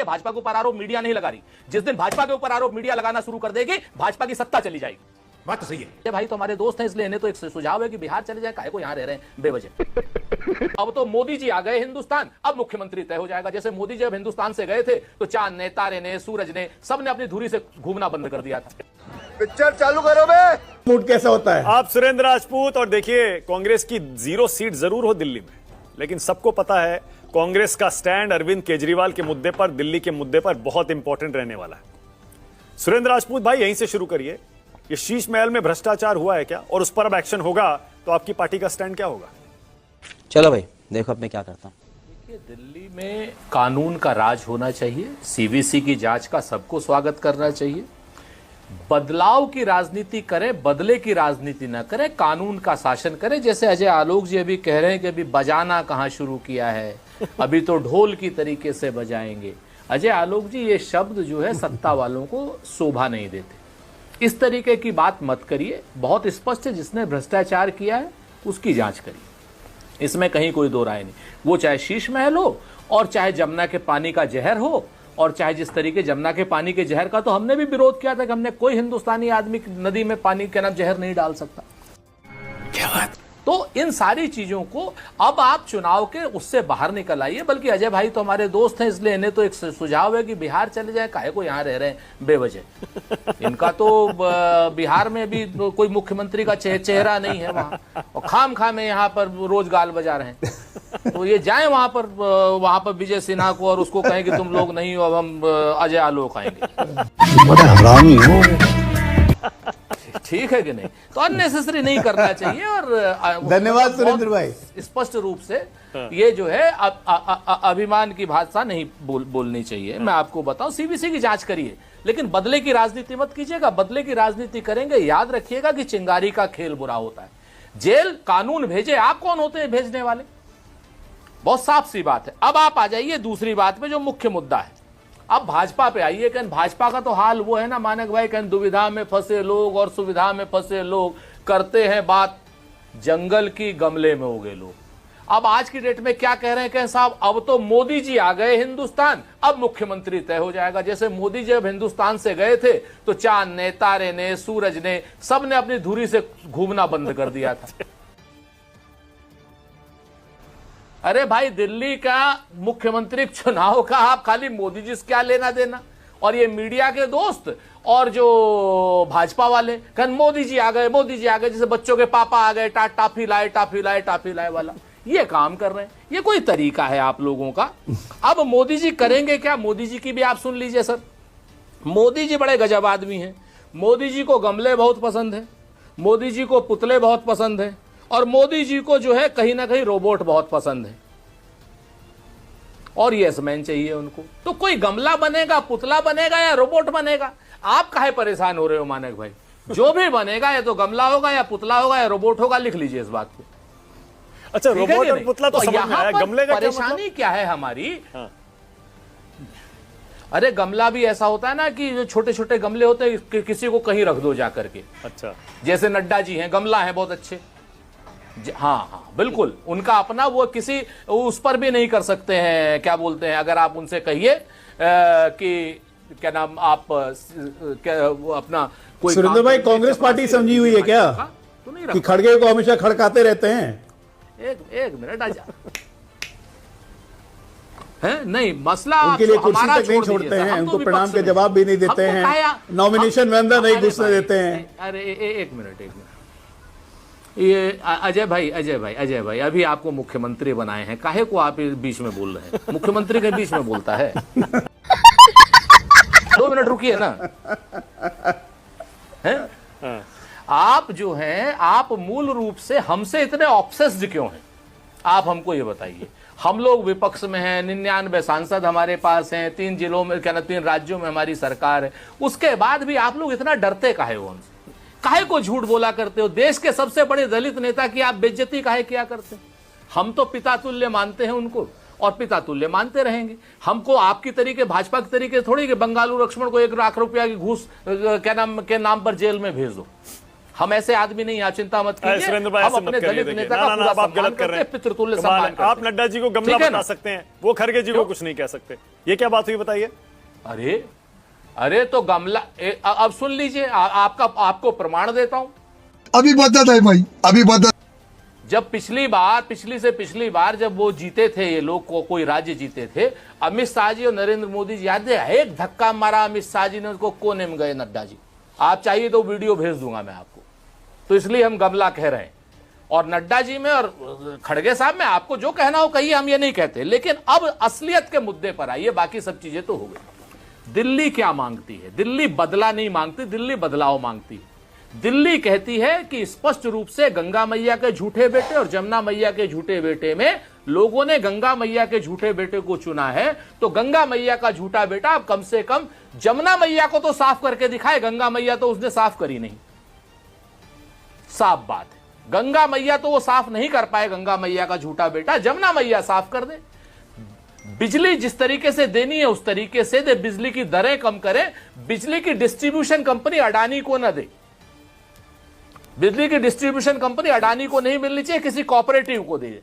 भाजपा के ऊपर आरोप मीडिया नहीं लगा रही। जिस दिन भाजपा के ऊपर आरोप मीडिया लगाना शुरू कर देगी, भाजपा की सत्ता चली जाएगी। बात तो सही है भाई, तो हमारे दोस्त हैं, इसलिए इन्हें तो एक सुझाव है कि बिहार चले जाए, काहे को यहां रह रहे हैं बेवजह। अब तो मोदी जी आ गए हिंदुस्तान, अब मुख्यमंत्री तय हो जाएगा। जैसे मोदी जब हिंदुस्तान से गए थे तो चांद ने, तारे ने, सूरज ने, सबने अपनी धुरी से घूमना बंद कर दिया था। पिक्चर चालू करो बे। मूड कैसा होता है? आप सुरेंद्र राजपूत, और देखिए कांग्रेस की 0 सीट जरूर हो दिल्ली में, लेकिन सबको पता है कांग्रेस का स्टैंड अरविंद केजरीवाल के मुद्दे पर, दिल्ली के मुद्दे पर बहुत इंपॉर्टेंट रहने वाला है। सुरेंद्र राजपूत भाई, यहीं से शुरू करिए। ये शीश महल में भ्रष्टाचार हुआ है क्या, और उस पर अब एक्शन होगा तो आपकी पार्टी का स्टैंड क्या होगा? चलो भाई, देखो अब मैं क्या करता हूं। देखिए, दिल्ली में कानून का राज होना चाहिए। सीवीसी की जांच का सबको स्वागत करना चाहिए। बदलाव की राजनीति करें, बदले की राजनीति ना करें, कानून का शासन करें। जैसे अजय आलोक जी अभी कह रहे हैं कि अभी बजाना कहां शुरू किया है, अभी तो ढोल की तरीके से बजाएंगे। अजय आलोक जी, ये शब्द जो है सत्ता वालों को शोभा नहीं देते। इस तरीके की बात मत करिए। बहुत स्पष्ट है, जिसने भ्रष्टाचार किया है उसकी जांच करिए, इसमें कहीं कोई दो राय नहीं। वो चाहे शीश महल हो, और चाहे जमुना के पानी का जहर हो, और चाहे जिस तरीके जमुना के पानी के जहर का तो हमने भी विरोध किया था कि हमने कोई हिंदुस्तानी आदमी नदी में पानी के नाम जहर नहीं डाल सकता। क्या बात? तो इन सारी चीजों को अब आप चुनाव के उससे बाहर निकल आइए। बल्कि अजय भाई तो हमारे दोस्त हैं, इसलिए इन्हें तो एक सुझाव है कि बिहार चले जाए, काहे को यहां रह रहे हैं बेवजह। इनका तो बिहार में भी कोई मुख्यमंत्री का चेहरा नहीं है वहां, और खाम में यहाँ पर रोज गाल बजा रहे हैं। तो ये जाए वहां पर विजय सिन्हा को और उसको कहें कि तुम लोग नहीं हो, अब हम अजय आलोक आएंगे। ठीक है कि नहीं? तो अननेसेसरी नहीं करना चाहिए। और धन्यवाद सुरेंद्र भाई। स्पष्ट रूप से ये जो है अभिमान की भाषा नहीं बोलनी चाहिए। मैं आपको बताऊं, सीवीसी की जांच करिए, लेकिन बदले की राजनीति मत कीजिएगा। बदले की राजनीति करेंगे, याद रखिएगा कि चिंगारी का खेल बुरा होता है। जेल कानून भेजे, आप कौन होते हैं भेजने वाले? बहुत साफ सी बात है। अब आप आ जाइए दूसरी बात पे, जो मुख्य मुद्दा है। अब भाजपा पे आइए। कहन भाजपा का तो हाल वो है ना मानक भाई, कहन दुविधा में फंसे लोग और सुविधा में फंसे लोग करते हैं बात जंगल की, गमले में उगे लोग। अब आज की डेट में क्या कह रहे हैं? कहन साहब, अब तो मोदी जी आ गए हिंदुस्तान, अब मुख्यमंत्री तय हो जाएगा। जैसे मोदी जब हिंदुस्तान से गए थे तो चांद ने, तारे ने, सूरज ने, सबने अपनी धुरी से घूमना बंद कर दिया था। अरे भाई, दिल्ली का मुख्यमंत्री चुनाव का आप खाली मोदी जी से क्या लेना देना? और ये मीडिया के दोस्त और जो भाजपा वाले कहन मोदी जी आ गए, मोदी जी आ गए, जैसे बच्चों के पापा आ गए, टाफी लाए, टाफी लाए, टाफी लाए वाला ये काम कर रहे हैं। ये कोई तरीका है आप लोगों का? अब मोदी जी करेंगे क्या? मोदी जी की भी आप सुन लीजिए सर। मोदी जी बड़े गजब आदमी हैं। मोदी जी को गमले बहुत पसंद है, मोदी जी को पुतले बहुत पसंद है, और मोदी जी को जो है कहीं ना कहीं रोबोट बहुत पसंद है, और यस मैन चाहिए उनको। तो कोई गमला बनेगा, पुतला बनेगा या रोबोट बनेगा? आप काहे परेशान हो रहे हो मानक भाई? जो भी बनेगा, या तो गमला होगा या पुतला होगा या रोबोट होगा, लिख लीजिए इस बात को। अच्छा, रोबोट और पुतला तो समझ में आया, गमले का परेशानी क्या है हमारी? हाँ। अरे गमला भी ऐसा होता है ना कि जो छोटे छोटे गमले होते हैं, किसी को कहीं रख दो जा करके। अच्छा, जैसे नड्डा जी हैं, गमला है बहुत अच्छे। हाँ हाँ बिल्कुल, उनका अपना वो किसी उस पर भी नहीं कर सकते हैं, क्या बोलते हैं, अगर आप उनसे कहिए कि क्या नाम आप अपना कोई। सुरेंद्र भाई, कांग्रेस पार्टी समझी हुई है क्या तो नहीं कि खड़गे को हमेशा खड़काते रहते हैं? एक मिनट आजा है नहीं, मसला उनके लिए कुर्सी तक नहीं छोड़ते हैं, उनको प्रणाम के जवाब भी नहीं देते हैं, नॉमिनेशन में अंदर नहीं घुसने देते हैं। अरे एक मिनट ये अजय भाई, अभी आपको मुख्यमंत्री बनाए हैं, काहे को आप बीच में बोल रहे हैं? मुख्यमंत्री के बीच में बोलता है? 2 मिनट रुकिए ना। हैं? आप जो हैं, आप मूल रूप से हमसे इतने ऑब्सेस्ड क्यों हैं? आप हमको ये बताइए। हम लोग विपक्ष में हैं, 99 सांसद हमारे पास हैं, 3 जिलों में, क्या ना 3 राज्यों में हमारी सरकार है, उसके बाद भी आप लोग इतना डरते काहे हो हमसे? काहे को झूठ बोला करते हो? देश के सबसे बड़े दलित नेता की आप बेइज्जती काहे किया करते हैं? हम तो पिता तुल्य मानते हैं उनको, और पिता तुल्य मानते रहेंगे। हमको आपकी तरीके, भाजपा के तरीके थोड़ी कि बंगालू लक्ष्मण को 1 लाख रुपया की घूस क्या नाम के नाम पर जेल में भेज दो। हम ऐसे आदमी नहीं, आप चिंता मत कीजिए। सुरेंद्र भाई हम ऐसे मत अपने करिए, दलित देखिए। नेता ना, का ना, पूरा आप गलत सम्मान कर रहे हैं। करते हैं, पितृतुल्य कमाल है। सम्मान करते आप हैं। नड्डा जी को गमला ठीक है बता ना? सकते हैं, वो खड़गे जी को कुछ नहीं कह सकते। ये क्या बात हुई बताइए? अरे तो गमला अब सुन लीजिए, आपको प्रमाण देता हूं। अभी बता है भाई, अभी बता। जब पिछली बार जब वो जीते थे, ये लोग कोई राज्य जीते थे, अमित शाह जी और नरेंद्र मोदी जी, याद है, एक धक्का मारा अमित शाह जी ने, उनको कोने में गए नड्डा जी। आप चाहिए तो वीडियो भेज दूंगा मैं आपको। तो इसलिए हम गमला कह रहे हैं। और नड्डा जी में और खड़गे साहब में आपको जो कहना हो कहिए, हम ये नहीं कहते। लेकिन अब असलियत के मुद्दे पर आइए, बाकी सब चीजें तो हो गई। दिल्ली क्या मांगती है? दिल्ली बदला नहीं मांगती, दिल्ली बदलाव मांगती है। दिल्ली कहती है कि स्पष्ट रूप से गंगा मैया के झूठे बेटे और जमुना मैया के झूठे बेटे में लोगों ने गंगा मैया के झूठे बेटे को चुना है। तो गंगा मैया का झूठा बेटा अब कम से कम जमुना मैया को तो साफ करके दिखाए। गंगा मैया तो उसने साफ करी नहीं, साफ बात है। गंगा मैया तो वो साफ नहीं कर पाए, गंगा मैया का झूठा बेटा। जमुना मैया साफ कर दे। बिजली जिस तरीके से देनी है उस तरीके से दे, बिजली की दरें कम करे। बिजली की डिस्ट्रीब्यूशन कंपनी अडानी को न दे। बिजली की डिस्ट्रीब्यूशन कंपनी अडानी को नहीं मिलनी चाहिए, किसी कॉपरेटिव को दे।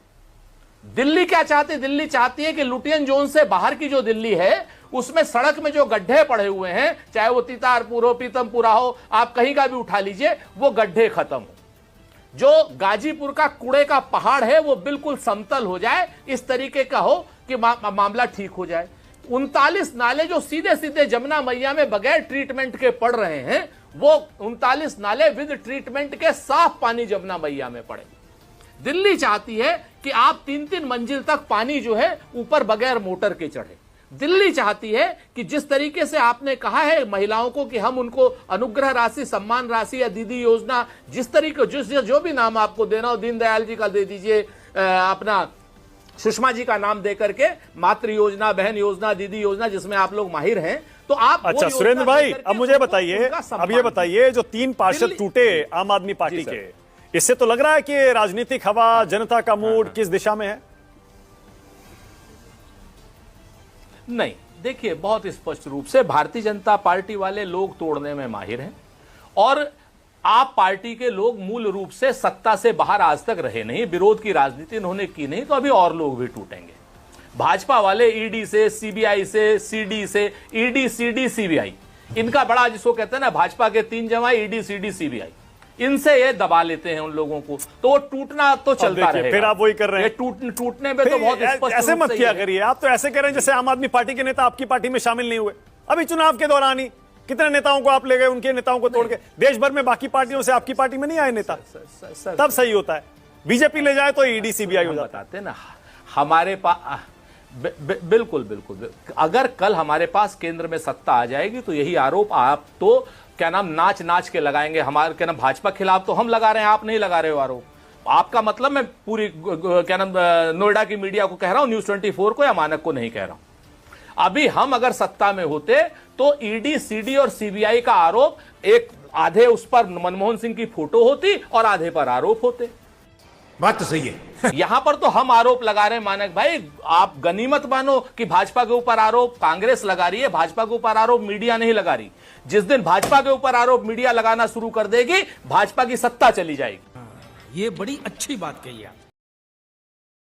दिल्ली क्या चाहती है? दिल्ली चाहती है कि लुटियन जोन से बाहर की जो दिल्ली है, उसमें सड़क में जो गड्ढे पड़े हुए हैं, चाहे वो तीतारपुर हो, पीतमपुरा हो, आप कहीं का भी उठा लीजिए, वो गड्ढे खत्म हो। जो गाजीपुर का कूड़े का पहाड़ है वो बिल्कुल समतल हो जाए, इस तरीके का हो कि मामला ठीक हो जाए। 39 नाले जो सीधे सीधे जमुना मैया में बगैर ट्रीटमेंट के पड़ रहे हैं, वो 39 नाले विद ट्रीटमेंट के साफ पानी जमुना मैया में पड़े। दिल्ली चाहती है कि आप 3-3 मंजिल तक पानी जो है ऊपर बगैर मोटर के चढ़े। दिल्ली चाहती है कि जिस तरीके से आपने कहा है महिलाओं को कि हम उनको अनुग्रह राशि, सम्मान राशि या दीदी योजना, जिस तरीके जो भी नाम आपको देना हो, दीनदयाल जी का दे दीजिए, अपना सुषमा जी का नाम दे करके, मातृ योजना, बहन योजना, दीदी योजना, जिसमें आप लोग माहिर हैं, तो आप अच्छा सुरेंद्र भाई, अब मुझे बताइए, अब ये बताइए, जो 3 पार्षद टूटे आम आदमी पार्टी के, इससे तो लग रहा है कि राजनीतिक हवा, जनता का मूड किस दिशा में है? नहीं, देखिए, बहुत स्पष्ट रूप से भारतीय जनता पार्टी वाले लोग तोड़ने में माहिर हैं। और आप पार्टी के लोग मूल रूप से सत्ता से बाहर आज तक रहे नहीं, विरोध की राजनीति इन्होंने की नहीं, तो अभी और लोग भी टूटेंगे। भाजपा वाले ईडी से, सीबीआई से, सीडी से, ईडी, सीडी, सीबीआई, इनका बड़ा, जिसको कहते हैं ना, भाजपा के 3 जमाई, ईडी, सीडी, सीबीआई, इनसे ये दबा लेते हैं उन लोगों को, तो वो टूटना तो चलता रहेगा। फिर आप वही कर रहे हैं। टूटने में तो बहुत स्पष्ट ऐसे मत किया करिए। आप तो ऐसे कह रहे हैं जैसे आम आदमी पार्टी के नेता आपकी पार्टी में शामिल नहीं हुए। अभी चुनाव के दौरान ही कितने नेताओं को आप ले गए, उनके नेताओं को तोड़ के। देश भर में बाकी पार्टियों से आपकी पार्टी में नहीं आए नेता, तब सही होता है। बीजेपी ले जाए तो ईडी, सीबीआई हो जाता है। बताते ना, हमारे पास बिल्कुल, अगर कल हमारे पास केंद्र में सत्ता आ जाएगी तो यही आरोप आप तो क्या नाम नाच के लगाएंगे। हमारे क्या नाम भाजपा खिलाफ तो हम लगा रहे हैं, आप नहीं लगा रहे हो आरोप। आपका मतलब, मैं पूरी क्या नाम नोएडा की मीडिया को कह रहा हूं, न्यूज 24 को या मानक को नहीं कह रहा हूं। अभी हम अगर सत्ता में होते तो ईडी, सीडी और सीबीआई का आरोप, एक आधे उस पर मनमोहन सिंह की फोटो होती और आधे पर आरोप होते। बात तो सही है। यहां पर तो हम आरोप लगा रहे हैं मानक भाई, आप गनीमत मानो कि भाजपा के ऊपर आरोप कांग्रेस लगा रही है, भाजपा के ऊपर आरोप मीडिया नहीं लगा रही। जिस दिन भाजपा के ऊपर आरोप मीडिया लगाना शुरू कर देगी, भाजपा की सत्ता चली जाएगी। ये बड़ी अच्छी बात कही आप।